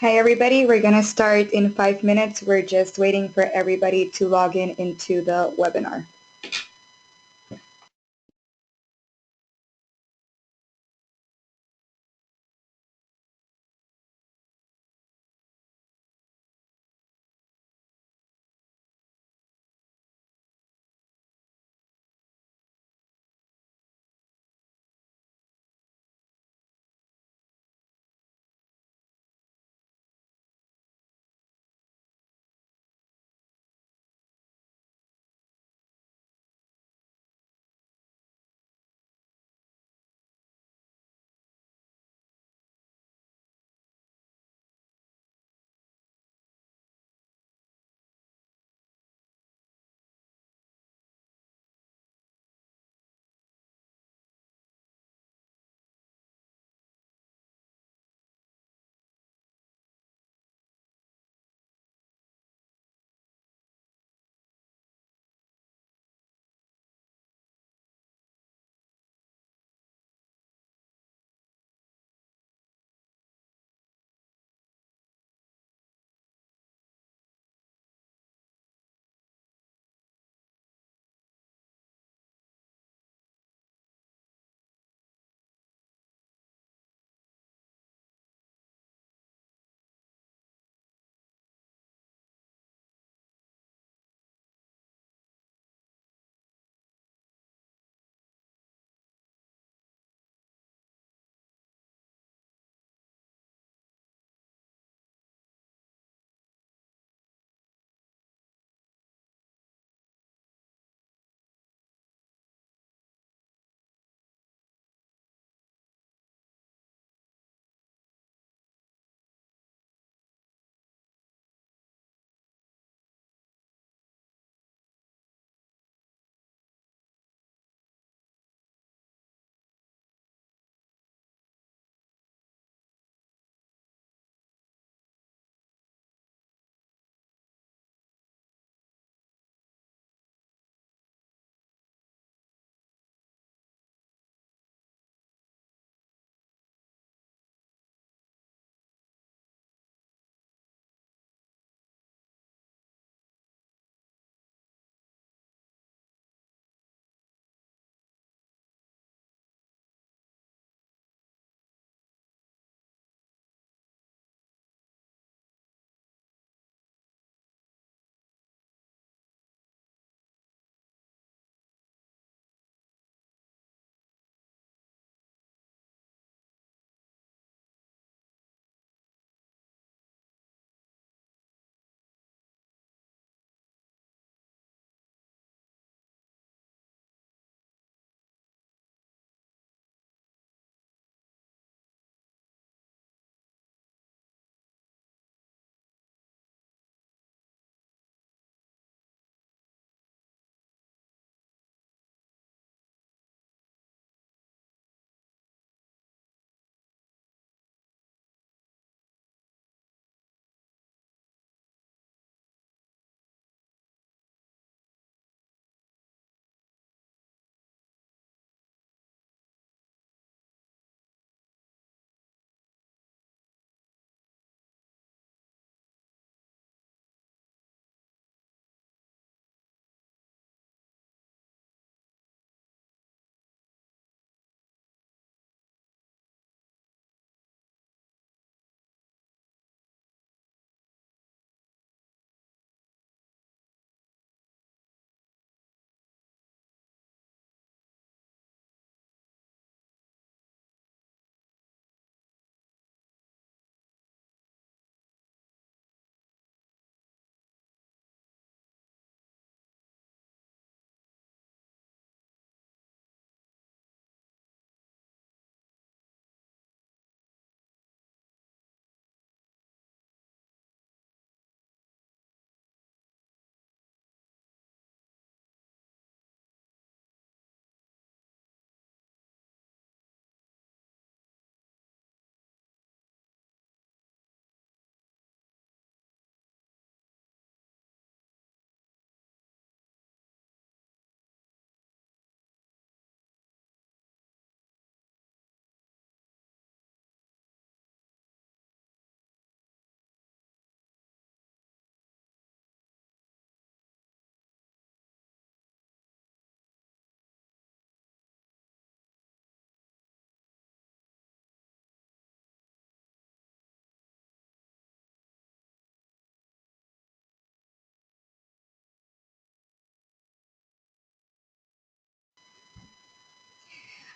Hi everybody, we're going to start in 5 minutes. We're just waiting for everybody to log in into the webinar.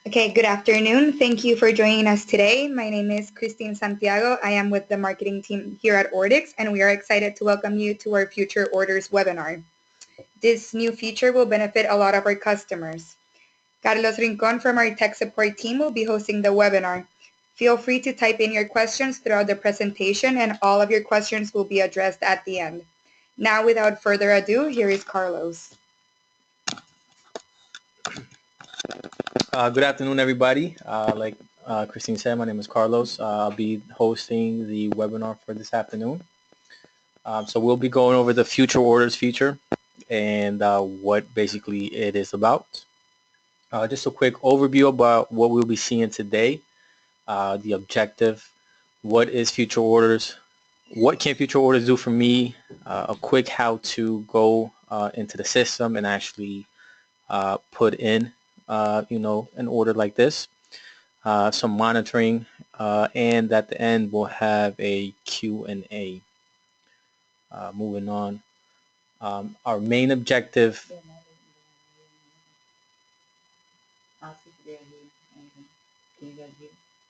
Okay, good afternoon. Thank you for joining us today. My name is Christine Santiago. I am with the marketing team here at Ordix, and we are excited to welcome you to our Future Orders webinar. This new feature will benefit a lot of our customers. Carlos Rincon from our tech support team will be hosting the webinar. Feel free to type in your questions throughout the presentation, and all of your questions will be addressed at the end. Now, without further ado, here is Carlos. Good afternoon, everybody. Like Christine said, my name is Carlos. I'll be hosting the webinar for this afternoon. So we'll be going over the future orders feature and what basically it is about. Just a quick overview about what we'll be seeing today, the objective, what is future orders, what can future orders do for me, a quick how to go into the system and actually put in, an order like this. Some monitoring, and at the end we'll have a Q&A. Moving on, our main objective.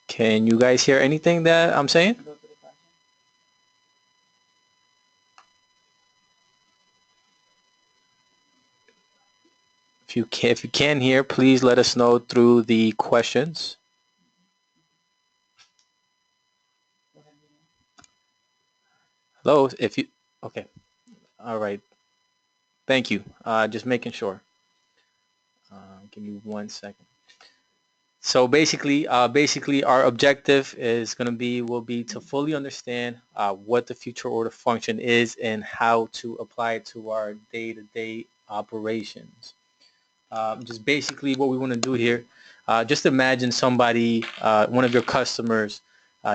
Can you guys hear anything that I'm saying? If you can hear, please let us know through the questions. Hello, if you, okay, all right, thank you. Just making sure. Give me 1 second. So basically, our objective is going to will be to fully understand what the future order function is and how to apply it to our day-to-day operations. Just basically what we want to do here. Just imagine somebody, one of your customers,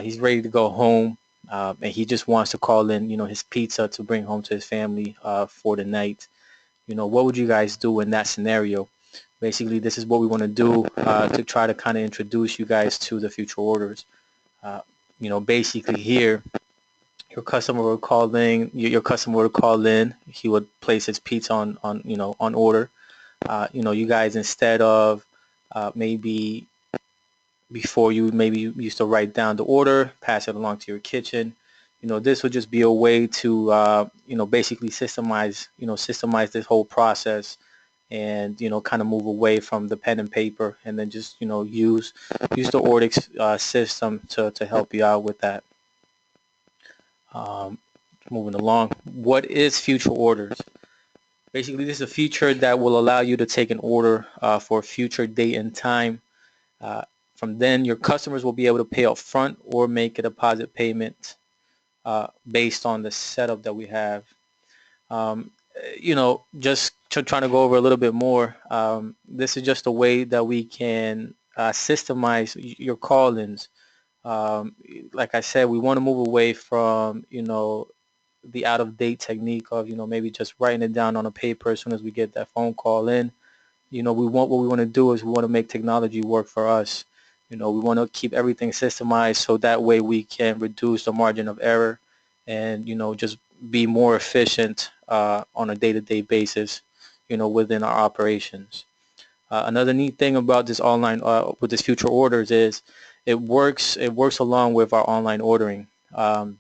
he's ready to go home, and he just wants to call in, his pizza to bring home to his family for the night. What would you guys do in that scenario? Basically, this is what we want to do to try to kind of introduce you guys to the future orders. Basically here, your customer would call in. Your customer would call in. He would place his pizza on order. You guys, instead of maybe before you used to write down the order, pass it along to your kitchen. This would just be a way to basically systemize this whole process, and kind of move away from the pen and paper, and then just use the Ordix system to help you out with that. Moving along, what is future orders? Basically, this is a feature that will allow you to take an order for a future date and time. From then, your customers will be able to pay up front or make a deposit payment based on the setup that we have. Just trying to go over a little bit more. This is just a way that we can systemize your call-ins. Like I said, we want to move away from, the out-of-date technique of, maybe just writing it down on a paper as soon as we get that phone call in. What we want to do is we want to make technology work for us. We want to keep everything systemized so that way we can reduce the margin of error and, just be more efficient on a day-to-day basis, within our operations. Another neat thing about this online, with this future orders is it works along with our online ordering.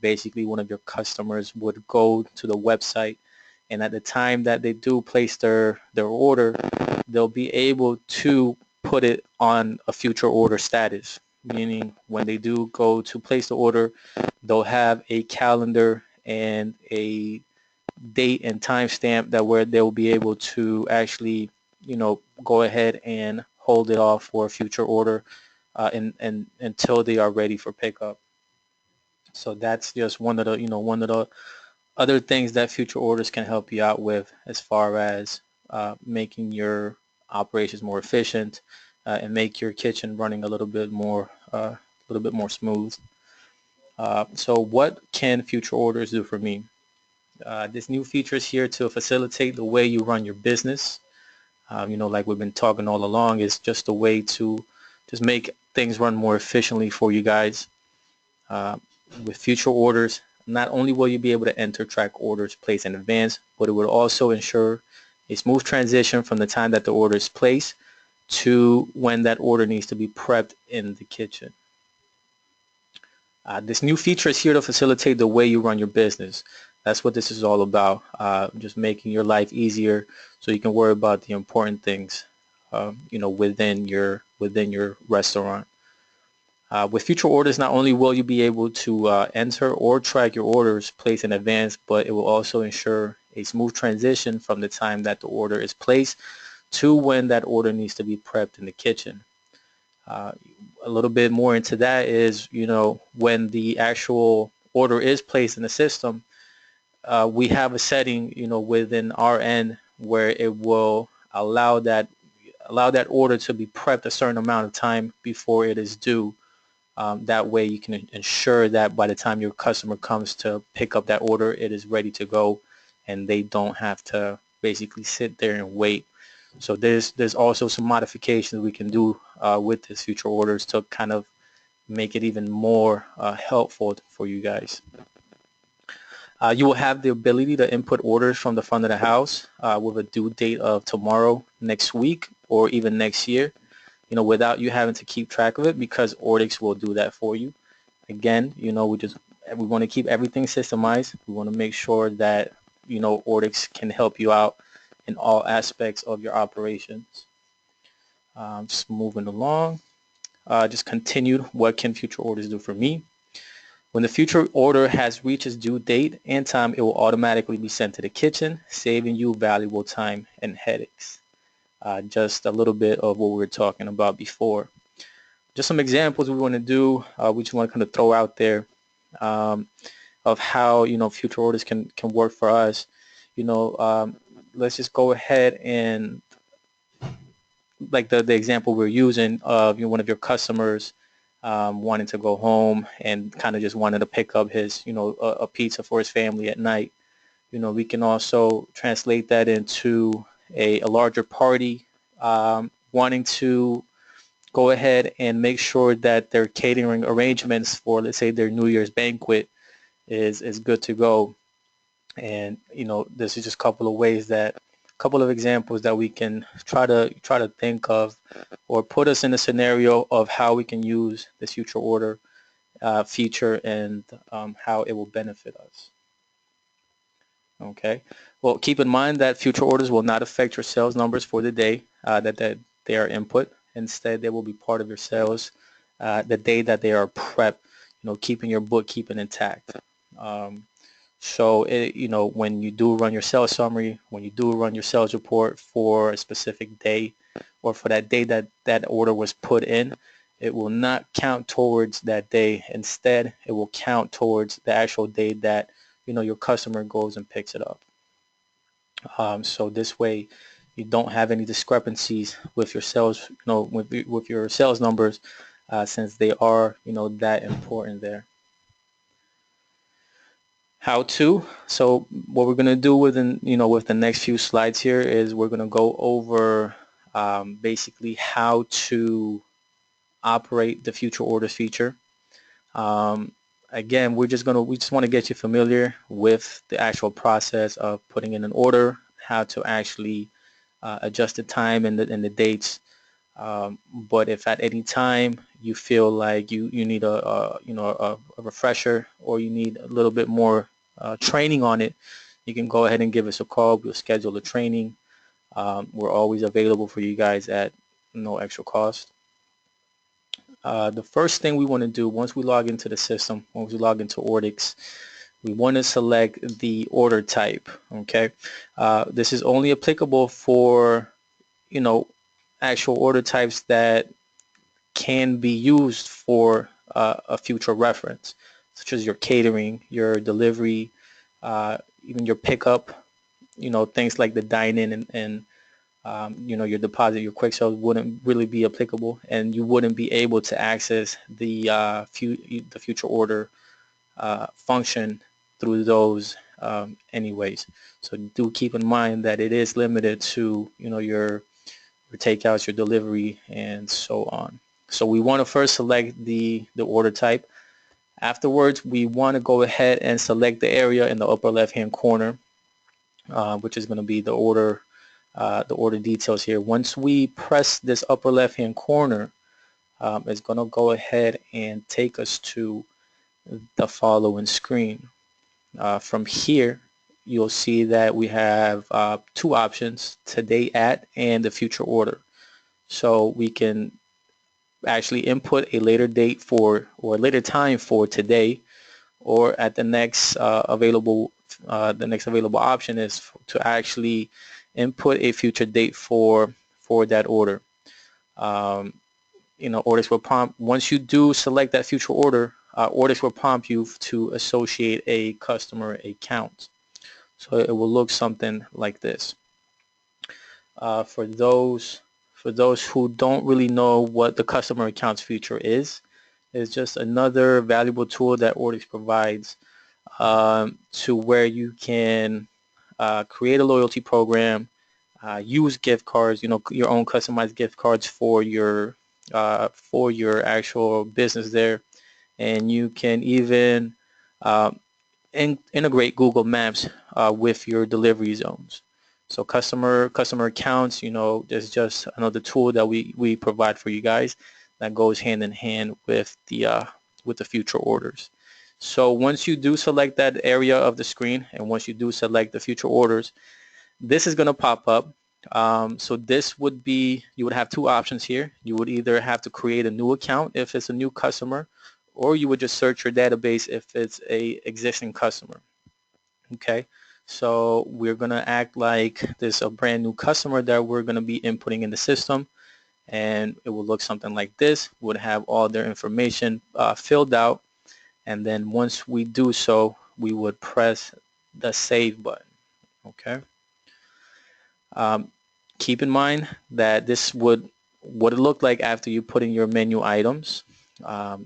Basically, one of your customers would go to the website, and at the time that they do place their order, they'll be able to put it on a future order status, meaning when they do go to place the order, they'll have a calendar and a date and timestamp that where they'll be able to actually, go ahead and hold it off for a future order and until they are ready for pickup. So that's just one of the other things that future orders can help you out with, as far as making your operations more efficient and make your kitchen running a little bit more smooth. So what can future orders do for me? This new feature is here to facilitate the way you run your business. Like we've been talking all along, it's just a way to just make things run more efficiently for you guys. With future orders, not only will you be able to enter track orders placed in advance, but it will also ensure a smooth transition from the time that the order is placed to when that order needs to be prepped in the kitchen. This new feature is here to facilitate the way you run your business. That's what this is all about. Just making your life easier so you can worry about the important things, within your restaurant. With future orders, not only will you be able to enter or track your orders placed in advance, but it will also ensure a smooth transition from the time that the order is placed to when that order needs to be prepped in the kitchen. Uh, a little bit more into that is, when the actual order is placed in the system, we have a setting, within our end where it will allow that order to be prepped a certain amount of time before it is due. That way you can ensure that by the time your customer comes to pick up that order, it is ready to go and they don't have to basically sit there and wait. So there's also some modifications we can do with this future orders to kind of make it even more helpful for you guys. You will have the ability to input orders from the front of the house with a due date of tomorrow, next week, or even next year, without you having to keep track of it, because Ordix will do that for you. Again, we want to keep everything systemized. We want to make sure that, Ordix can help you out in all aspects of your operations. Just moving along. Just continued. What can future orders do for me? When the future order has reached its due date and time, it will automatically be sent to the kitchen, saving you valuable time and headaches. Just a little bit of what we were talking about before. Just some examples we want to do, we just want to kind of throw out there of how, future orders can work for us. Let's just go ahead and, like the example we're using of, one of your customers wanting to go home and kind of just wanted to pick up his, a pizza for his family at night. We can also translate that into a larger party wanting to go ahead and make sure that their catering arrangements for, let's say, their New Year's banquet is good to go. And this is just a couple of examples that we can try to think of, or put us in a scenario of how we can use this future order feature and how it will benefit us. Okay. Well, keep in mind that future orders will not affect your sales numbers for the day that they are input. Instead, they will be part of your sales the day that they are prepped, keeping your bookkeeping intact. So, when you do run your sales summary, when you do run your sales report for a specific day or for that day that order was put in, it will not count towards that day. Instead, it will count towards the actual day that, your customer goes and picks it up. So this way, you don't have any discrepancies with your sales, with your sales numbers, since they are, that important there. How to. So what we're going to do with the next few slides here is we're going to go over basically how to operate the future orders feature. Again, we just want to get you familiar with the actual process of putting in an order, how to actually adjust the time and the dates. But if at any time you feel like you need a refresher, or you need a little bit more training on it, you can go ahead and give us a call. We'll schedule a training. We're always available for you guys at no extra cost. The first thing we want to do once we log into the system, once we log into Ordix, we want to select the order type. Okay, this is only applicable for actual order types that can be used for a future reference, such as your catering, your delivery, even your pickup. Things like the dine-in and your deposit, your quick sales wouldn't really be applicable, and you wouldn't be able to access the future order function through those anyways. So do keep in mind that it is limited to your takeouts, your delivery, and so on. So we want to first select the order type. Afterwards, we want to go ahead and select the area in the upper left hand corner, which is going to be the order the order details here. Once we press this upper left hand corner, it's going to go ahead and take us to the following screen. From here, you'll see that we have two options, today at and the future order. So we can actually input a later date for, or a later time for today, or at the next available option is to actually input a future date for that order. Um, orders will prompt, once you do select that future order, orders will prompt you to associate a customer account. So it will look something like this. For those who don't really know what the customer accounts feature is, it's just another valuable tool that Ordix provides, to where you can create a loyalty program, use gift cards, your own customized gift cards for your actual business there, and you can even uh, integrate Google Maps with your delivery zones. So customer accounts, is just another tool that we provide for you guys that goes hand in hand with the future orders. So once you do select that area of the screen, and once you do select the future orders, this is going to pop up. So this would be, you would have two options here. You would either have to create a new account if it's a new customer, or you would just search your database if it's a existing customer. Okay, so we're going to act like there's a brand new customer that we're going to be inputting in the system, and it will look something like this. Would have all their information filled out, and then once we do so, we would press the save button. Okay. Um, keep in mind that this would what it looked like after you put in your menu items.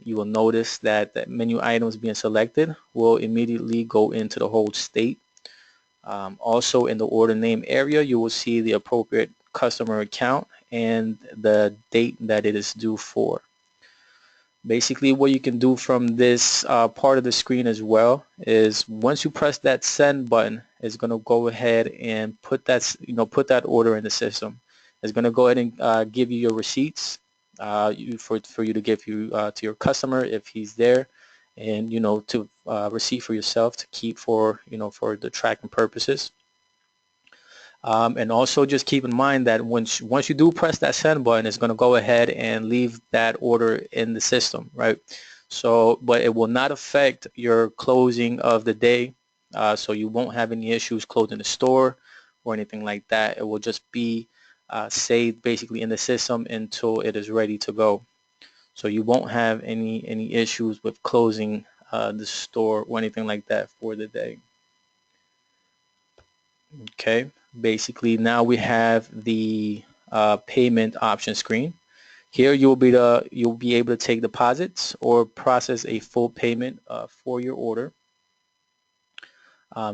You will notice that the menu items being selected will immediately go into the hold state. Also in the order name area, you will see the appropriate customer account and the date that it is due for. Basically, what you can do from this part of the screen as well is once you press that send button, it's going to go ahead and put that order in the system. It's going to go ahead and give you your receipts for you to give to your customer if he's there, and to receipt for yourself to keep for for the tracking purposes. And also just keep in mind that once you do press that send button, it's going to go ahead and leave that order in the system, right? So, but it will not affect your closing of the day, so you won't have any issues closing the store or anything like that. It will just be saved basically in the system until it is ready to go. So you won't have any issues with closing the store or anything like that for the day. Okay, basically now we have the payment option screen. Here you'll be able to take deposits or process a full payment for your order,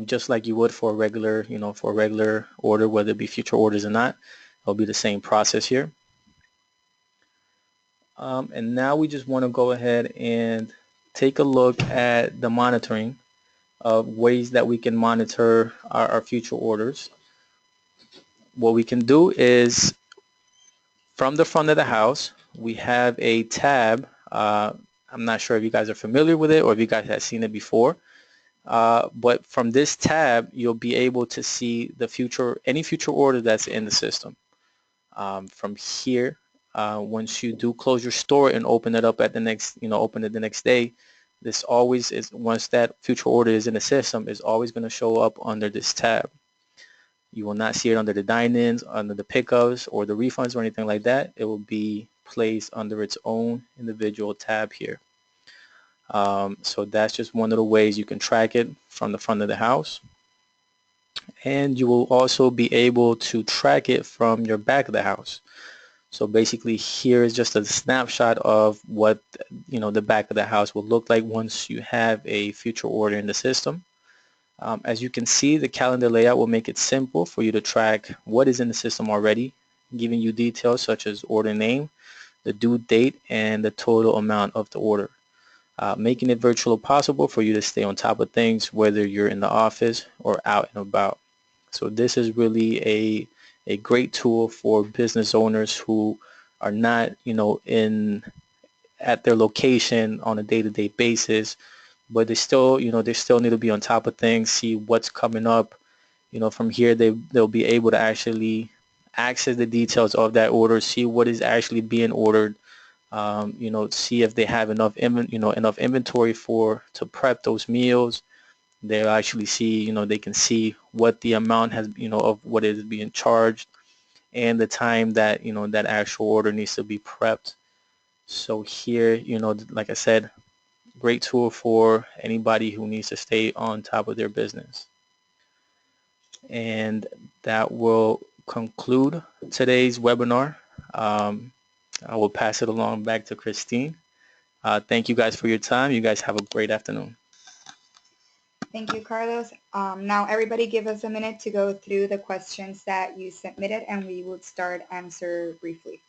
just like you would for a regular order, whether it be future orders or not. It'll be the same process here. And now we just want to go ahead and take a look at the monitoring of ways that we can monitor our future orders. What we can do is, from the front of the house, we have a tab. I'm not sure if you guys are familiar with it or if you guys have seen it before. But from this tab, you'll be able to see any future order that's in the system. From here, once you do close your store and open it up at the next, open it the next day, this always is, once that future order is in the system, is always going to show up under this tab. You will not see it under the dine-ins, under the pickups, or the refunds or anything like that. It will be placed under its own individual tab here. So that's just one of the ways you can track it from the front of the house. And you will also be able to track it from your back of the house. So basically here is just a snapshot of what the back of the house will look like once you have a future order in the system. As you can see, the calendar layout will make it simple for you to track what is in the system already, giving you details such as order name, the due date, and the total amount of the order, making it virtually possible for you to stay on top of things whether you're in the office or out and about. So this is really a great tool for business owners who are not, in at their location on a day-to-day basis, but they still need to be on top of things, see what's coming up. From here they'll be able to actually access the details of that order, see what is actually being ordered, see if they have enough inventory to prep those meals. They'll actually see, they can see what the amount has, of what is being charged and the time that, that actual order needs to be prepped. So here, like I said, great tool for anybody who needs to stay on top of their business. And that will conclude today's webinar. Um, I will pass it along back to Christine. Thank you guys for your time. You guys have a great afternoon. Thank you, Carlos. Now everybody give us a minute to go through the questions that you submitted and we will start answer briefly.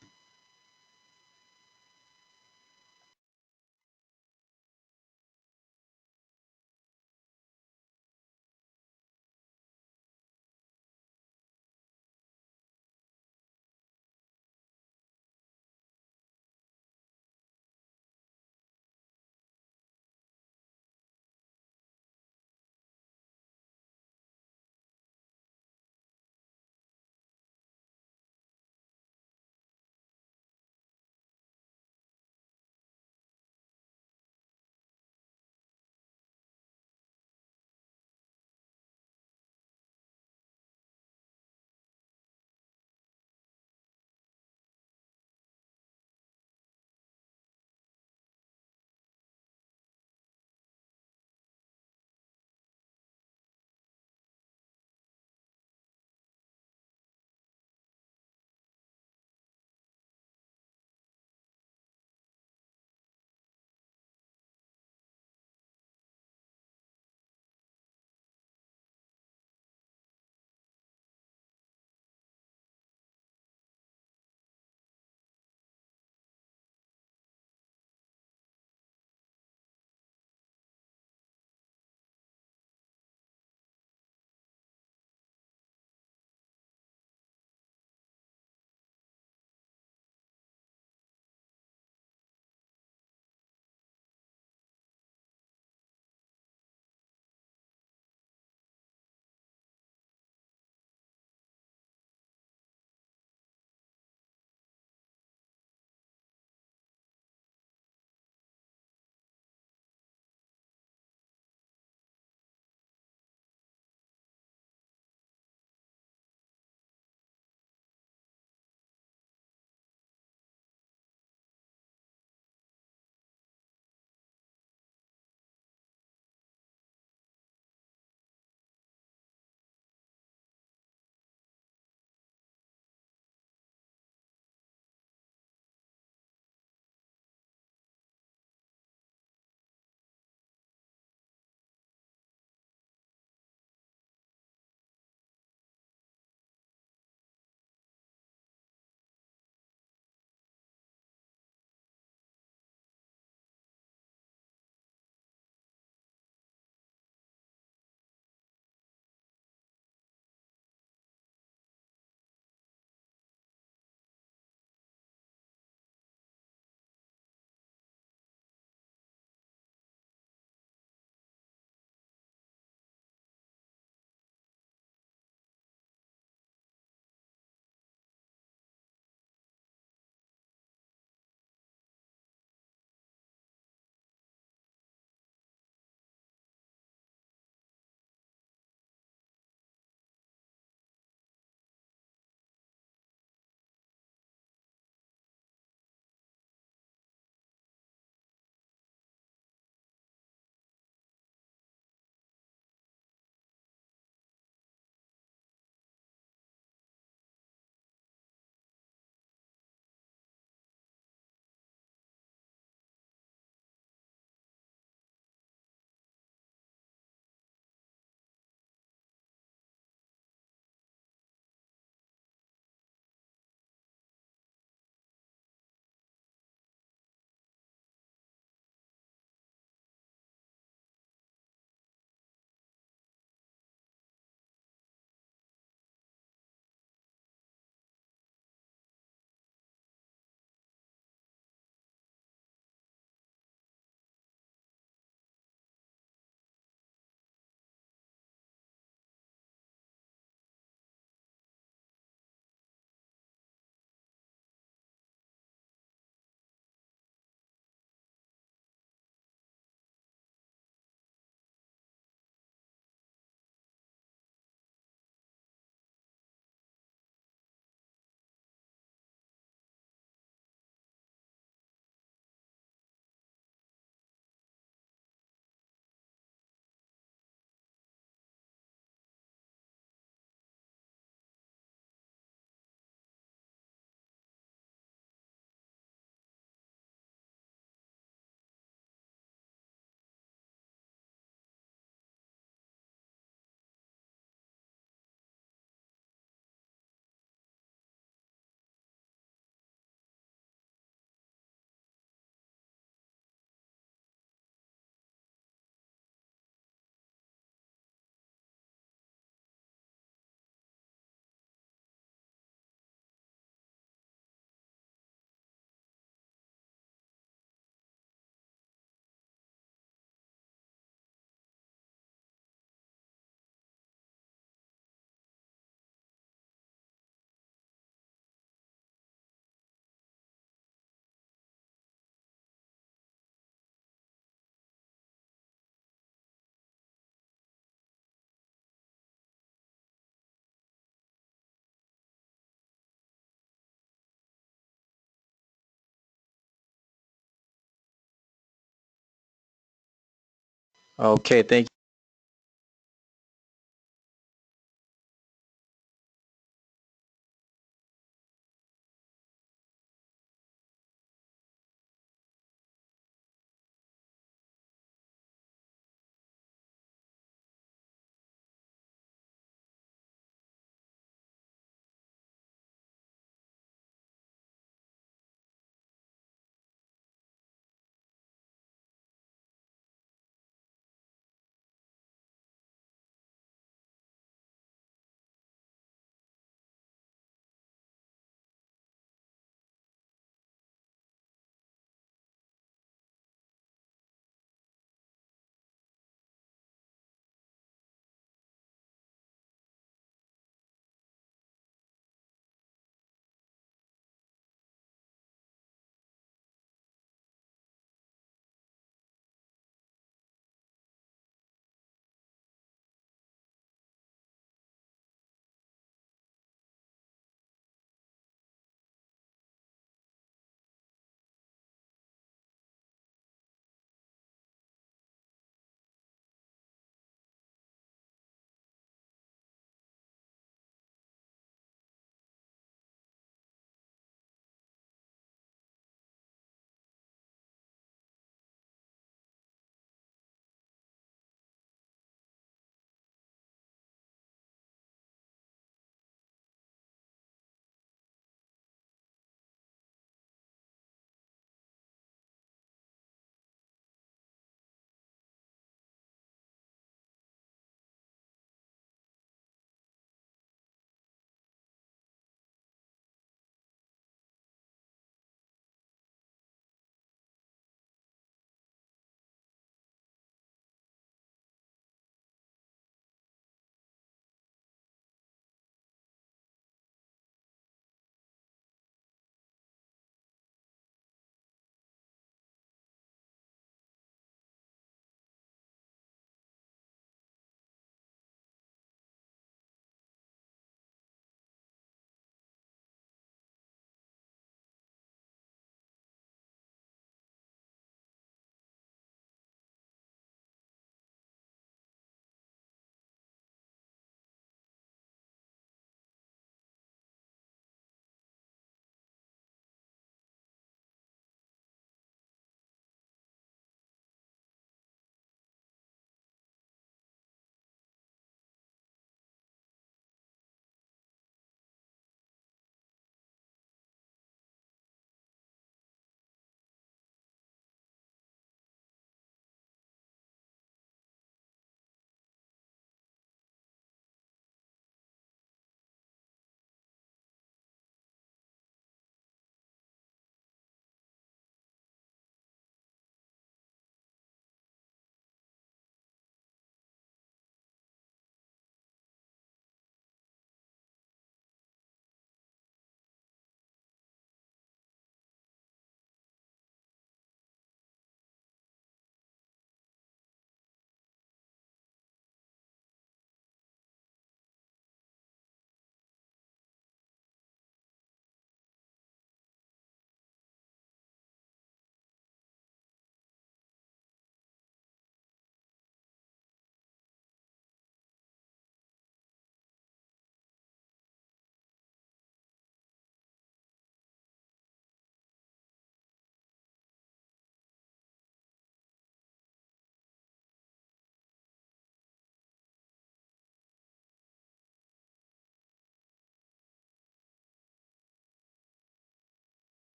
Okay, thank